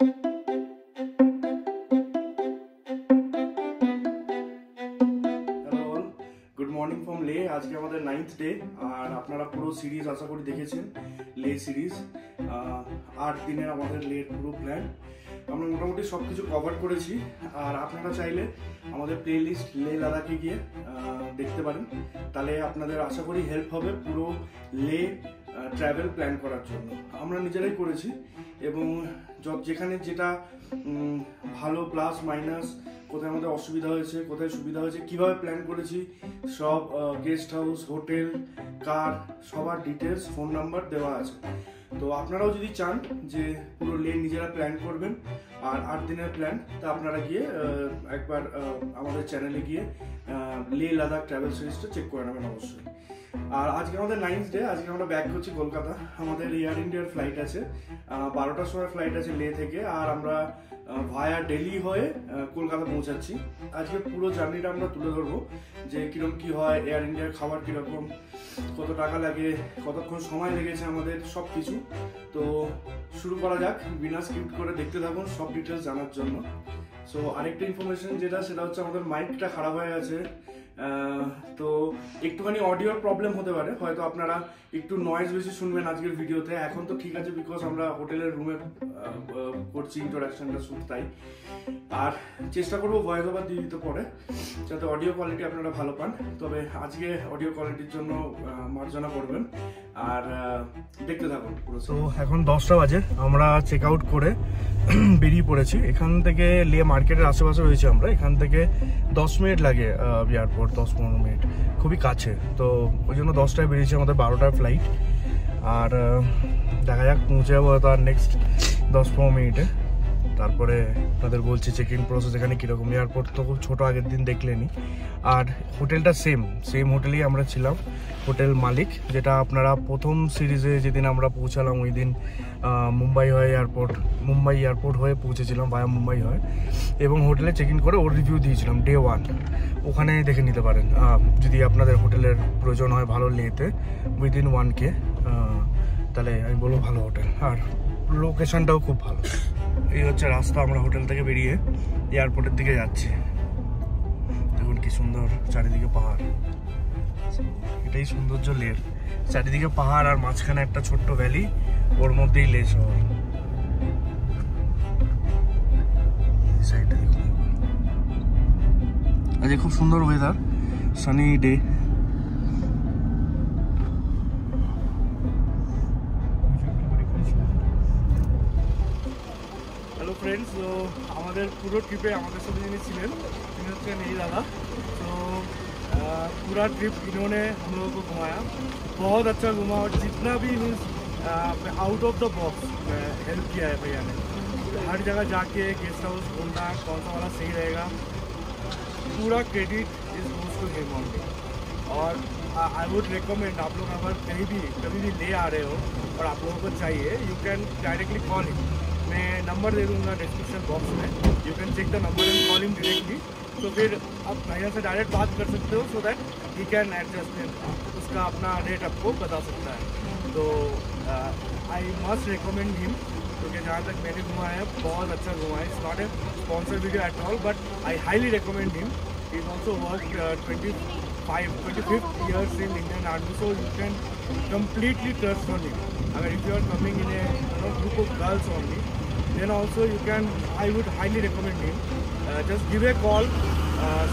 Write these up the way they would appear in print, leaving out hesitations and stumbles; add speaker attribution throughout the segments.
Speaker 1: Good morning from লে। আজকে আমাদের 9th ডে, আর আপনারা পুরো সিরিজ আশা করি দেখেছেন, লে সিরিজ 8 দিনের আমাদের লের পুরো প্ল্যান। আমরা মোটামুটি সব কিছু কভার করেছি, আর আপনারা চাইলে আমাদের প্লে লিস্ট লে লাদাখে গিয়ে দেখতে পারেন। তাহলে আপনাদের আশা করি হেল্প হবে পুরো লে ট্রাভেল প্ল্যান করার জন্য। আমরা নিজেরাই করেছি, এবং যেখানে যেটা ভালো প্লাস মাইনাস, কোথায় আমাদের অসুবিধা হয়েছে, কোথায় সুবিধা হয়েছে, কিভাবে প্ল্যান করেছি, সব গেস্ট হাউস, হোটেল, কার, সবার ডিটেলস, ফোন নাম্বার দেওয়া আছে। তো আপনারাও যদি চান যে পুরো লে নিজেরা প্ল্যান করবেন আর 8 দিনের প্ল্যান, তা আপনারা গিয়ে একবার আমাদের চ্যানেলে গিয়ে লে লাদাখ ট্রাভেল সিরিজটা চেক করে নেবেন অবশ্যই। আর আজকে আমাদের 9th ডে, আজকে আমরা ব্যাক করছি কলকাতা। আমাদের এয়ার ইন্ডিয়ার ফ্লাইট আছে, 12টার সময় ফ্লাইট আছে লে থেকে, আর আমরা ভায়া দিল্লি হয়ে কলকাতা পৌঁছাচ্ছি। আজকে পুরো জার্নিটা আমরা তুলে ধরবো, যে কিরকম কি হয়, এয়ার ইন্ডিয়ার খাবার কিরকম, কত টাকা লাগে, কতক্ষণ সময় লেগেছে আমাদের, সব কিছু। তো শুরু করা যাক, বিনা স্ক্রিপ্ট করে দেখতে থাকুন সব ডিটেলস জানার জন্য। সো আরেকটা ইনফরমেশন সেটা হচ্ছে আমাদের মাইকটা খারাপ হয়ে গেছে, তো একটুখানি অডিওর প্রবলেম হতে পারে, হয়তো আপনারা একটু নয়েজ বেশি শুনবেন আজকের ভিডিওতে। এখন তো ঠিক আছে, বিকজ আমরা হোটেলের রুমে করছি ইন্ট্রোডাকশনটা শুট, তাই। আর চেষ্টা করবো ভয়েস ওভার দিয়ে দিতে পরে, যাতে অডিও কোয়ালিটি আপনারা ভালো পান। তবে আজকে অডিও কোয়ালিটির জন্য মার্জনা করবেন, আর দেখতে থাকুন পুরো। তো এখন 10টা বাজে, আমরা চেক আউট করে বেরিয়ে পড়েছি। এখান থেকে লে মার্কেটের আশেপাশে রয়েছে আমরা, এখান থেকে 10 মিনিট লাগে এয়ারপোর্ট, 10-15 মিনিট, খুবই কাছে। তো ওই জন্য 10টায় বেরিয়েছি, আমাদের 12টার ফ্লাইট। আর দেখা যাক পৌঁছে যাবো হয়তো আর নেক্সট 10-15 মিনিটে। তারপরে তাদের বলছি চেক ইন প্রসেস এখানে কীরকম। এয়ারপোর্ট তো খুব ছোটো, আগের দিন দেখলেনি। আর হোটেলটা সেম হোটেলেই আমরা ছিলাম, হোটেল মালিক, যেটা আপনারা প্রথম সিরিজে যেদিন আমরা পৌঁছালাম ওই দিন মুম্বাই এয়ারপোর্ট হয়ে পৌঁছেছিলাম, ভায়া মুম্বাই হয়। এবং হোটেলে চেক ইন করে ওর রিভিউ দিয়েছিলাম ডে 1, ওখানে দেখে নিতে পারেন যদি আপনাদের হোটেলের প্রয়োজন হয় ভালো লেতে উইদিন 1K, তাহলে আমি বলবো ভালো হোটেল। আর লোকেশনটাও খুব ভালো। এই হচ্ছে রাস্তা, আমরা হোটেল থেকে বেরিয়ে এয়ারপোর্টের দিকে যাচ্ছি। দেখুন কি সুন্দর চারিদিকে পাহাড়, এটাই সৌন্দর্য লের, চারিদিকে পাহাড় আর মাঝখানে একটা ছোট্ট ভ্যালি, ওর মধ্যেই লে শহর। আজকে খুব সুন্দর weather, sunny day. Hello friends, तो हमारे पूरा ट्रिपे हमारे साथ जिन्हें ছিলেন তিনি হচ্ছেন এই দাদা। तो पूरा ट्रिप इन्होंने हम लोगों को घुमाया, बहुत अच्छा घुमा, और जितना भी means out of the box help किया है भैया ने। हर जगह जाके गेस्ट हाउस ढूंढना कौन सा वाला सही रहेगा, पूरा credit is goes to him only. और आई वुड रिकमेंड, आप लोग अगर कभी भी ले आ रहे हो और आप लोगों को चाहिए, you can directly call him. मैं नंबर दे दूँगा डिस्क्रिप्शन बॉक्स में, you can check the number and call him directly. तो फिर आप भैया से डायरेक्ट बात कर सकते हो, so that he can adjust, उसका अपना रेट आपको बता सकता है। तो आई मस्ट रिकमेंड हिम, क्योंकि जहाँ तक मैंने घुमाया है बहुत अच्छा घुमाया। It's not a sponsor video at all, but I highly recommend him. He is also work 25th years in Indian Army, so you can completely trust on him. Agar if you are coming in a group of girls only, then also you can, I would highly recommend him. Just give a call,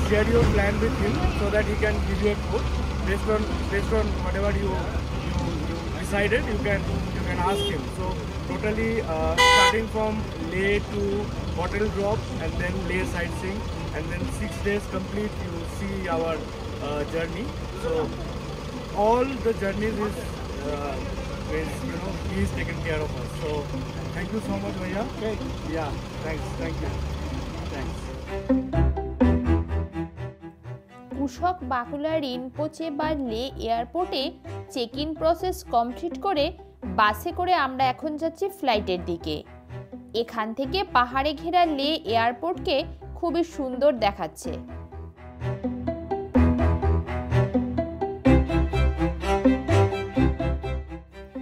Speaker 1: share your plan with him, so that he can give you a quote based on whatever you decided. You can ask him. So totally starting from Leh to hotel drop, and then Leh sightseeing, and then 6 days complete you see our journey. So all the journeys is he's taken care of us. So thank you so much bhaiya. Okay. Yeah, thank you. Thanks.
Speaker 2: কুশক Bakula Rinpoche বা লে এয়ারপোর্টে check in process complete করে বাসে করে আমরা এখন যাচ্ছি ফ্লাইটের দিকে। এখান থেকে পাহাড়ে ঘেরা লে এয়ারপোর্টকে খুবই সুন্দর দেখাচ্ছে।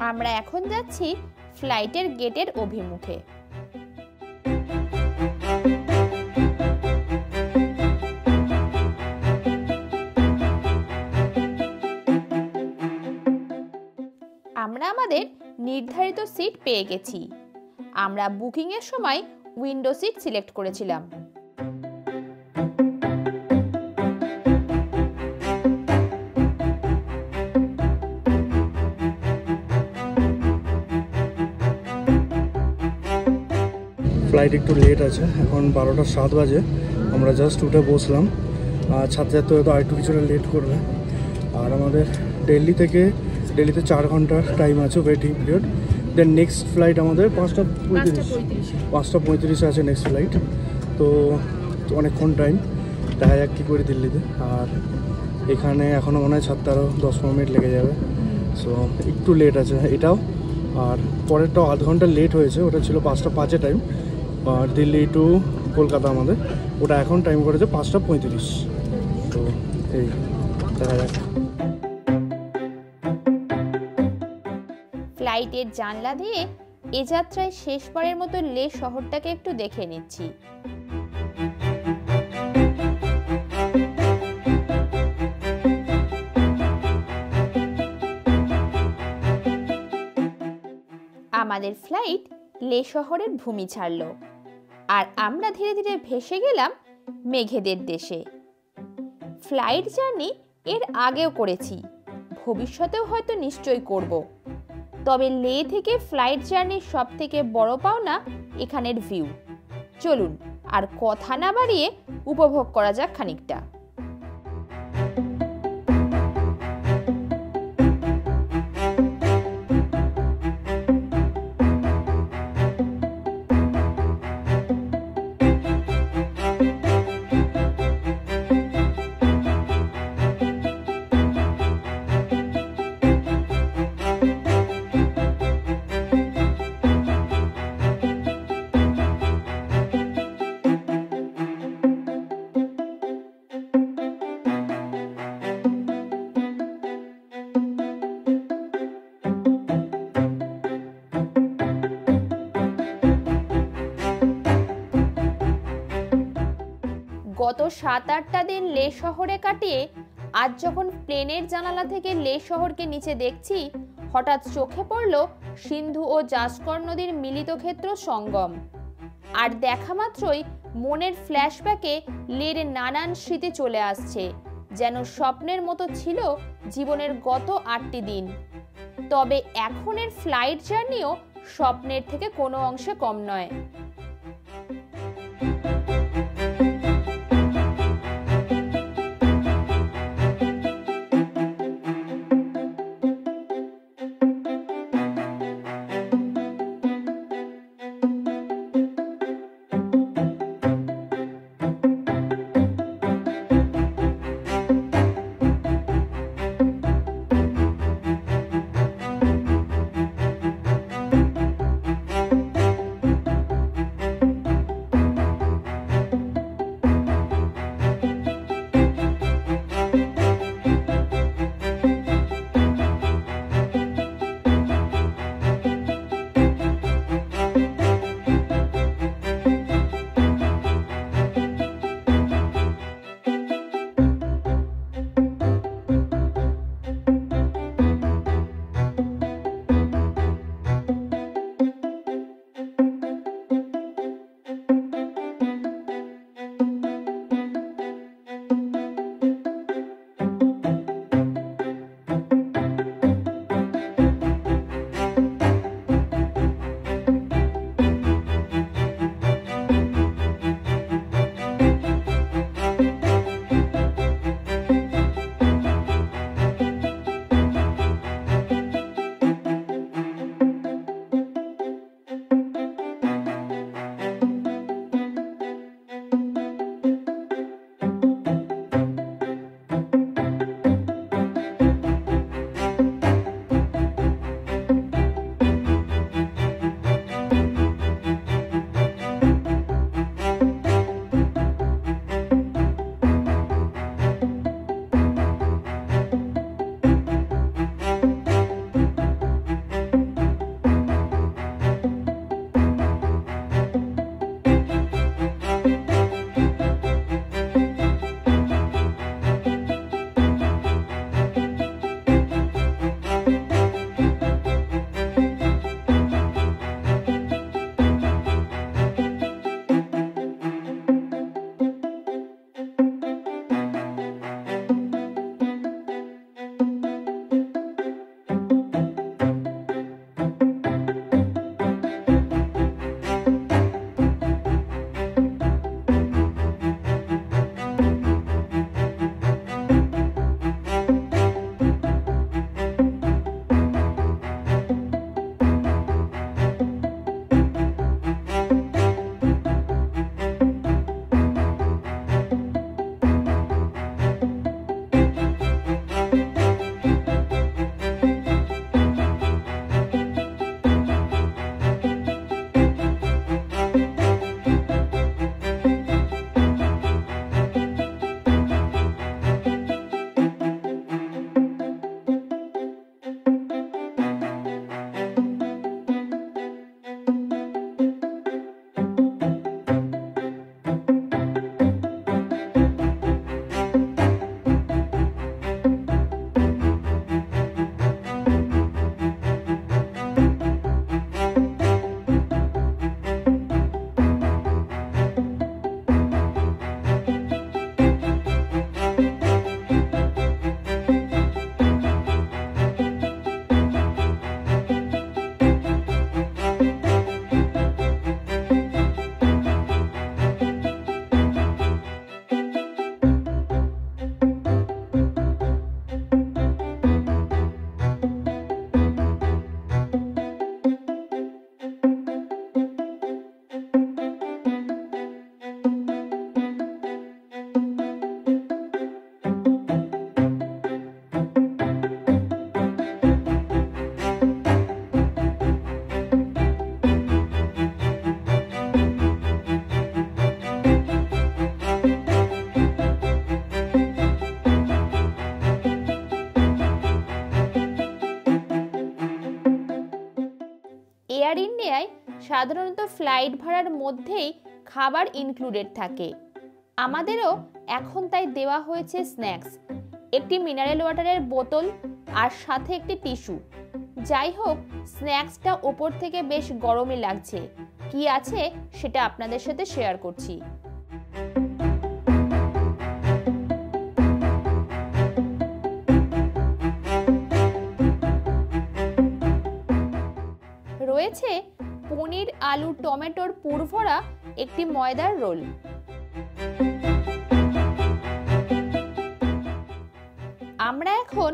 Speaker 2: আমরা এখন যাচ্ছি ফ্লাইটের গেটের অভিমুখে। নির্ধারিত সিট পেয়ে গেছি। আমরা বুকিংয়ের সময় উইন্ডো সিট সিলেক্ট করেছিলাম।
Speaker 1: ফ্লাইট একটু লেট আছে, এখন 12:07 বাজে। আমরা জাস্ট উঠে বসলাম, আর ছাত্র হয়তো আরেকটু কিছুটা লেট করবে। আর আমাদের দিল্লিতে 4 ঘন্টার টাইম আছে waiting period. Then next flight আমাদের 5:35 আছে নেক্সট ফ্লাইট। তো অনেকক্ষণ টাইম, দেখা যাক কী করি দিল্লিতে। আর এখানে এখনও মনে হয় ছাড়তে আরও 10-15 মিনিট লেগে যাবে। সো একটু লেট আছে এটাও। আর পরেরটাও আধ ঘন্টা লেট হয়েছে, ওটা ছিল 5:05 টাইম। আর দিল্লি টু কলকাতা আমাদের, ওটা এখন টাইম করেছে 5:35। তো এই দেখা যাক।
Speaker 2: ফ্লাইটের জানলা দিয়ে এ যাত্রায় শেষবারের মতো লে শহরটাকে একটু দেখে নিচ্ছি। আমাদের ফ্লাইট লে শহরের ভূমি ছাড়ল, আর আমরা ধীরে ধীরে ভেসে গেলাম মেঘেদের দেশে। ফ্লাইট জার্নি এর আগেও করেছি, ভবিষ্যতেও হয়তো নিশ্চয়ই করব। তবে লে থেকে ফ্লাইট জার্নির সব থেকে বড় পাওনা এখানের ভিউ। চলুন আর কথা না বাড়িয়ে উপভোগ করা যাক খানিকটা। গত 7-8টা দিন লে শহরে কাটিয়ে আজ যখন প্লেনের জানালা থেকে লে শহরকে নিচে দেখছি, হঠাৎ চোখে পড়ল সিন্ধু ও জাসকর নদীর মিলিত ক্ষেত্র সঙ্গম। আর দেখা মাত্রই মনের ফ্ল্যাশব্যাকে লের নানান স্মৃতি চলে আসছে, যেন স্বপ্নের মতো ছিল জীবনের গত 8টি দিন। তবে এখনের ফ্লাইট জার্নিও স্বপ্নের থেকে কোনো অংশে কম নয়। সাধারণত ফ্লাইট ভাড়ার মধ্যেই খাবার ইনক্লুডেড থাকে। আমাদেরও এখন তাই দেওয়া হয়েছে স্ন্যাক্স, একটি মিনারেল ওয়াটারের বোতল আর সাথে একটি টিস্যু। যাই হোক, স্ন্যাক্সটা ওপর থেকে বেশ গরমই লাগছে। কি আছে সেটা আপনাদের সাথে শেয়ার করছি। রয়েছে পনির, আলু, টমেটোর পুর ভরা একটি ময়দার রোল। আমরা এখন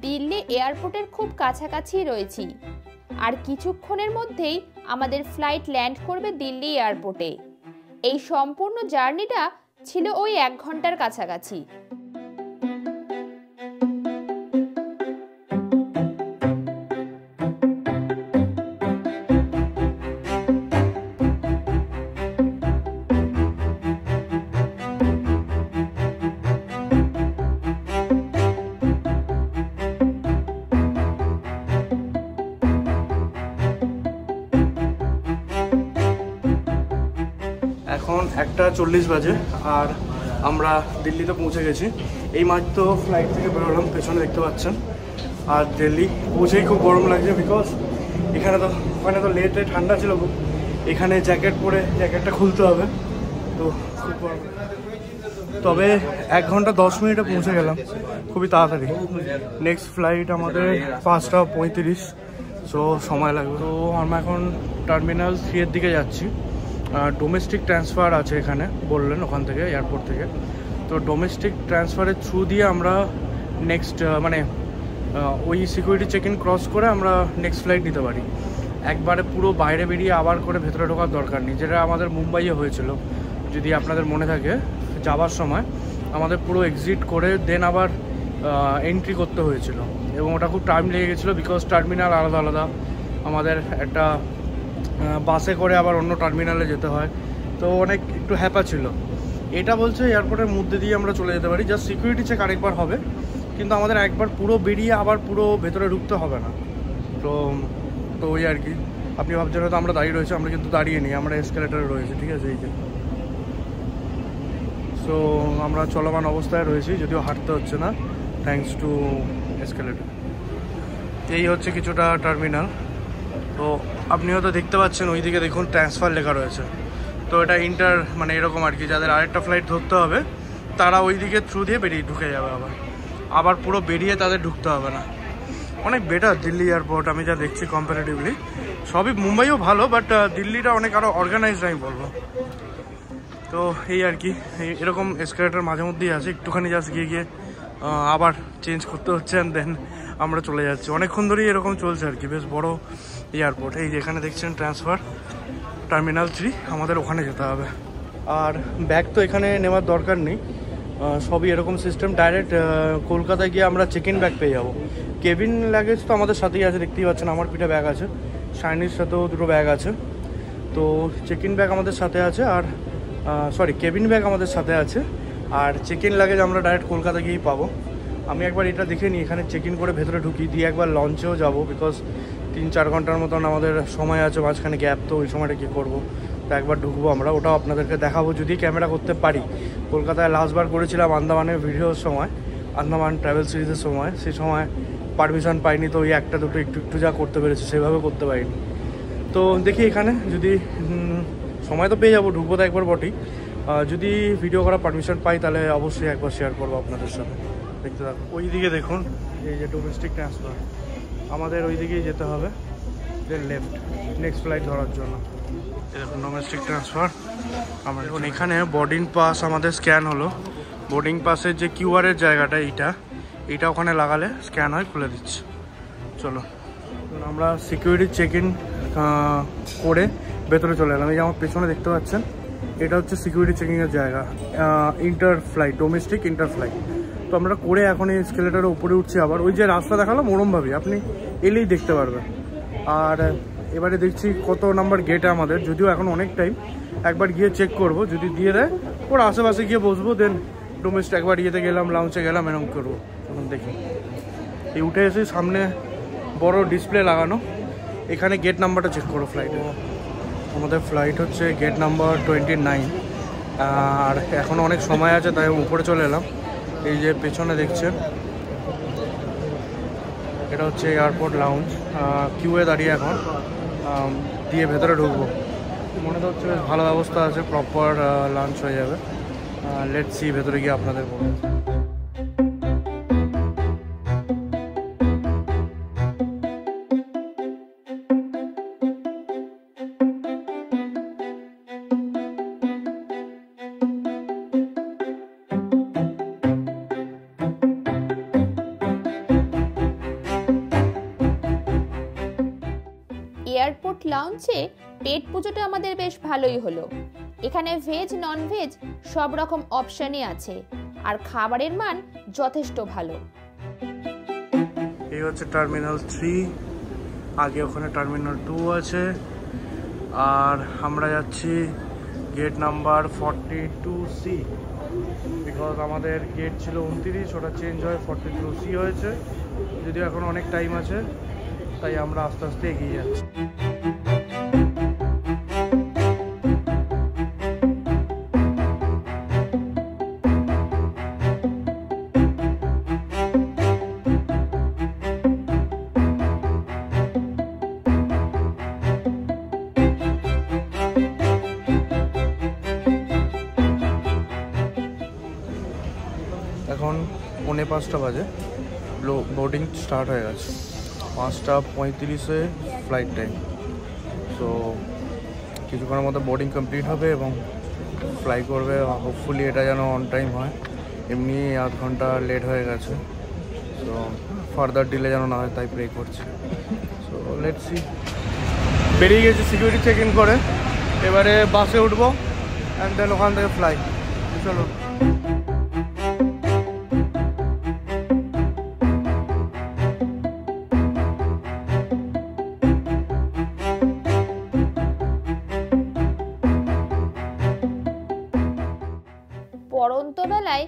Speaker 2: দিল্লি এয়ারপোর্টের খুব কাছাকাছি রয়েছি, আর কিছুক্ষণের মধ্যেই আমাদের ফ্লাইট ল্যান্ড করবে দিল্লি এয়ারপোর্টে। এই সম্পূর্ণ জার্নিটা ছিল ওই 1 ঘন্টার কাছাকাছি।
Speaker 1: এখন 1:40 বাজে আর আমরা দিল্লিতে পৌঁছে গেছি। এই মাত্র ফ্লাইট থেকে বেরোলাম, পেছনে দেখতে পাচ্ছেন। আর দিল্লি পৌঁছেই খুব গরম লাগছে, বিকজ ওখানে তো লেটে ঠান্ডা ছিল খুব। এখানে জ্যাকেট পরে জ্যাকেটটা খুলতে হবে, তো খুব গরম। তবে 1 ঘন্টা 10 মিনিটে পৌঁছে গেলাম, খুবই তাড়াতাড়ি। নেক্সট ফ্লাইট আমাদের 5:35, সো সময় লাগবে। তো আমরা এখন টার্মিনাল 3 এর দিকে যাচ্ছি। ডোমেস্টিক ট্রান্সফার আছে এখানে, বললেন ওখান থেকে, এয়ারপোর্ট থেকে। তো ডোমেস্টিক ট্রান্সফারের থ্রু দিয়ে আমরা নেক্সট ওই সিকিউরিটি চেক ইন ক্রস করে আমরা নেক্সট ফ্লাইট নিতে পারি। একবারে পুরো বাইরে বেরিয়ে আবার করে ভেতরে ঢোকার দরকার নেই, যেটা আমাদের মুম্বাইয়ে হয়েছিল, যদি আপনাদের মনে থাকে। যাওয়ার সময় আমাদের পুরো এক্সিট করে দেন আবার এন্ট্রি করতে হয়েছিল, এবং ওটা খুব টাইম লেগে গেছিলো, বিকজ টার্মিনাল আলাদা আলাদা। আমাদের একটা বাসে করে আবার অন্য টার্মিনালে যেতে হয়, তো অনেক একটু হ্যাপা ছিল। এটা বলছে এয়ারপোর্টের মধ্যে দিয়ে আমরা চলে যেতে পারি, জাস্ট সিকিউরিটি চেক আরেকবার হবে, কিন্তু আমাদের একবার পুরো বেরিয়ে আবার পুরো ভেতরে ঢুকতে হবে না। তো ওই আর কি। আপনি ভাবছেন হয়তো আমরা দাঁড়িয়ে রয়েছি, আমরা কিন্তু দাঁড়িয়ে নিই, আমরা এসকেলেটারে রয়েছি, ঠিক আছে। এই যে, সো আমরা চলমান অবস্থায় রয়েছি, যদিও হাঁটতে হচ্ছে না, থ্যাঙ্কস টু এসকেলেটার। এই হচ্ছে কিছুটা টার্মিনাল। তো আপনি হয়তো দেখতে পাচ্ছেন ওইদিকে দেখুন ট্রান্সফার লেখা রয়েছে। তো এটা এরকম আর কি, যাদের আরেকটা ফ্লাইট ধরতে হবে তারা ওই দিকে থ্রু দিয়ে ঢুকে যাবে, আবার পুরো বেরিয়ে তাদের ঢুকতে হবে না। অনেক বেটার দিল্লি এয়ারপোর্ট, আমি যা দেখছি কম্পারেটিভলি। সবই মুম্বাইও ভালো, বাট দিল্লিটা অনেক আরও অর্গানাইজড আমি বলবো। তো এই আর কি, এরকম এসকেলেটার মাঝে মধ্যেই আছে, একটুখানি জাস্ট গিয়ে আবার চেঞ্জ করতে হচ্ছে, অ্যান্ড দেন আমরা চলে যাচ্ছি। অনেকক্ষণ ধরেই এরকম চলছে আর কি, বেশ বড় এয়ারপোর্ট। এই যে এখানে দেখছেন ট্রান্সফার টার্মিনাল 3, আমাদের ওখানে যেতে হবে। আর ব্যাগ তো এখানে নেওয়ার দরকার নেই, সবই এরকম সিস্টেম। ডাইরেক্ট কলকাতায় গিয়ে আমরা চেক ইন ব্যাগ পেয়ে যাবো। কেবিন লাগেজ তো আমাদের সাথেই আছে, দেখতেই পাচ্ছেন আমার পিঠে ব্যাগ আছে, শাইনির সাথেও 2টো ব্যাগ আছে। তো চেক ইন ব্যাগ আমাদের সাথে আছে, আর কেবিন ব্যাগ আমাদের সাথে আছে, আর চেক ইন লাগেজ আমরা ডাইরেক্ট কলকাতা গিয়েই পাবো। আমি একবার এটা দেখে নিই, এখানে চেক ইন করে ভেতরে ঢুকি, দিয়ে একবার লঞ্চেও যাবো, বিকজ 3-4 ঘন্টার মতন আমাদের সময় আছে, মাঝখানে গ্যাপ, তো ওই সময়টা কী করবো। তো একবার ঢুকবো আমরা, ওটাও আপনাদেরকে দেখাবো যদি ক্যামেরা করতে পারি। কলকাতায় লাস্টবার করেছিলাম আন্দামানের ভিডিওর সময়, আন্দামান ট্রাভেল সিরিজের সময়, সেই সময় পারমিশন পাইনি, তো ওই 1-2টো একটু যা করতে পেরেছি, সেভাবে করতে পারিনি। তো দেখি এখানে যদি সময় তো পেয়ে যাবো, ঢুকবো তো একবার বটেই। যদি ভিডিও করা পারমিশন পাই তাহলে অবশ্যই একবার শেয়ার করবো আপনাদের সাথে, দেখতে থাকুন। ওই দিকে দেখুন, এই যে ডোমেস্টিক ট্রান্সফার, আমাদের ওই দিকেই যেতে হবে, দেন লেফট নেক্সট ফ্লাইট ধরার জন্য। এই দেখুন ডোমেস্টিক ট্রান্সফার। আমরা এখন এখানে বোর্ডিং পাস আমাদের স্ক্যান হলো। বোর্ডিং পাসের যে কিউআরের জায়গাটা, এইটা ওখানে লাগালে স্ক্যান হয়, খুলে দিচ্ছে। চলো, আমরা সিকিউরিটি চেক ইন করে ভেতরে চলে এলাম। এই যে আমার পেছনে দেখতে পাচ্ছেন, এটা হচ্ছে সিকিউরিটি চেকিংয়ের জায়গা, inter flight, domestic inter flight. তো আমরা করে এখন এই স্কেলেটারের উপরে উঠছি। আবার ওই যে রাস্তা দেখালাম ওরমভাবে আপনি এলেই দেখতে পারবেন। আর এবারে দেখছি কত নাম্বার গেটে আমাদের, যদিও এখন অনেক টাইম, একবার গিয়ে চেক করব, যদি দিয়ে দেয় ওর আশেপাশে গিয়ে বসবো, দেন ডোমেস্টিক একবার ইয়েতে গেলাম, লাউঞ্চে গেলাম, এরকম করবো। এখন দেখি এই উঠে এসে সামনে বড় ডিসপ্লে লাগানো, এখানে গেট নাম্বারটা চেক করো ফ্লাইটে। আমাদের ফ্লাইট হচ্ছে গেট নাম্বার 29, আর এখনও অনেক সময় আছে, তাই উপরে চলে এলাম। এই যে পেছনে দেখছেন, এটা হচ্ছে এয়ারপোর্ট লাউঞ্জ। কিউয়ে দাঁড়িয়ে এখন দিয়ে ভেতরে ঢুকবো। মনে তো হচ্ছে বেশ ভালো ব্যবস্থা আছে, প্রপার লাঞ্চ হয়ে যাবে। লেটস সি ভেতরে গিয়ে আপনাদের বলবো।
Speaker 2: এয়ারপোর্ট লাউঞ্জে পেট পুজোটা আমাদের বেশ ভালোই হলো। এখানে ভেজ নন ভেজ সব রকম অপশনই আছে, আর খাবারের মান যথেষ্ট ভালো।
Speaker 1: এই হচ্ছে টার্মিনাল 3, আগে ওখানে টার্মিনাল 2 আছে, আর আমরা যাচ্ছি গেট নাম্বার 42C, বিকজ আমাদের গেট ছিল 29, ওটা চেঞ্জ হয়ে 42C হয়েছে। যদিও এখন অনেক টাইম আছে, তাই আমরা আস্তে আস্তে এগিয়ে যাচ্ছি। এখন 5:45 বাজে, বোর্ডিং স্টার্ট হয়ে গেছে। 5:35-এ ফ্লাইট টাইম। সো কিছুক্ষণের মধ্যে বোর্ডিং কমপ্লিট হবে এবং ফ্লাই করবে। হোপফুলি এটা যেন অন টাইম হয়, এমনি আধ ঘন্টা লেট হয়ে গেছে। সো ফার্দার ডিলে যেন না হয়, তাই প্রে করছি। So let's see. বেরিয়ে গেছি সিকিউরিটি চেক ইন করে, এবারে বাসে উঠবো অ্যান্ড দেন ওখান থেকে ফ্লাই। চলো।
Speaker 2: পড়ন্ত বেলায়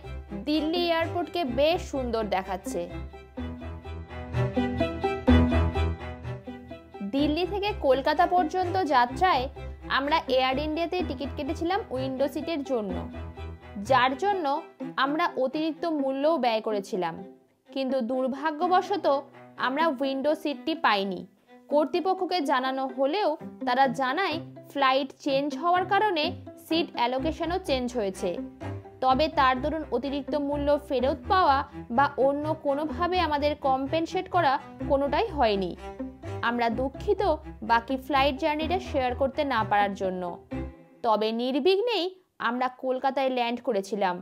Speaker 2: দিল্লি এয়ারপোর্টকে বেশ সুন্দর দেখাচ্ছে। দিল্লি থেকে কলকাতা পর্যন্ত যাত্রায় আমরা এয়ার ইন্ডিয়াতে টিকিট কেটেছিলাম উইন্ডো সিটের জন্য, যার জন্য আমরা অতিরিক্ত মূল্যও ব্যয় করেছিলাম। কিন্তু দুর্ভাগ্যবশত আমরা উইন্ডো সিটটি পাইনি। কর্তৃপক্ষকে জানানো হলেও তারা জানায় ফ্লাইট চেঞ্জ হওয়ার কারণে সিট অ্যালোকেশনও চেঞ্জ হয়েছে। তবে তার দরুন অতিরিক্ত মূল্য ফেরত পাওয়া বা অন্য কোনোভাবে আমাদের কম্পেনসেট করা কোনোটাই হয়নি। আমরা দুঃখিত বাকি ফ্লাইট জার্নিটা শেয়ার করতে না পারার জন্য। তবে নির্বিঘ্নেই আমরা কলকাতায় ল্যান্ড করেছিলাম।